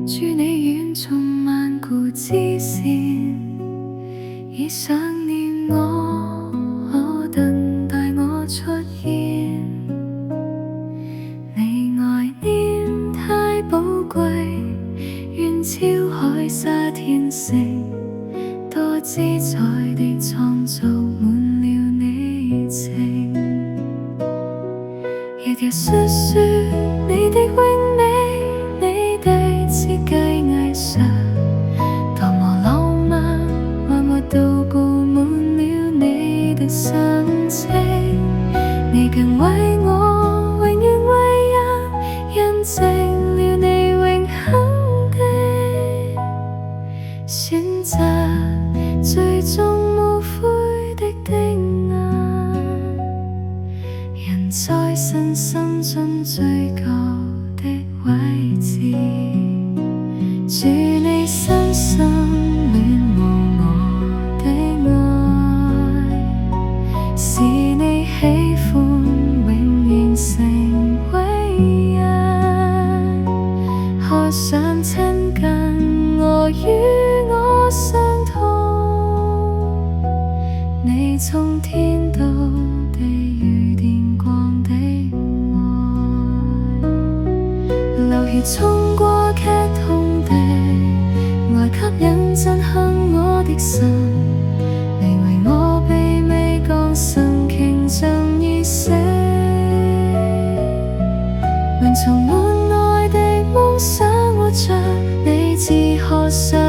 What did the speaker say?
祝你遠從萬古之前，已想念我，可等待我出現。你愛念太寶貴，願超海沙天星，多姿彩地創造滿了你情。日日述說你的榮美，你的設計藝術多麼浪漫，默默度過滿了你的神情。你更為我永遠為人，印證了你永恆的選擇，最終無悔的定額，人在身心中最高的位置。祝你深深戀慕我的愛，是你喜歡永遠成為人，渴想親近我與我相通。你從天到地如電光的愛，流血衝過劇痛的愛，吸引震撼我的心。你為我卑微降生，傾盡意識，能從門外的夢想活着，你只渴想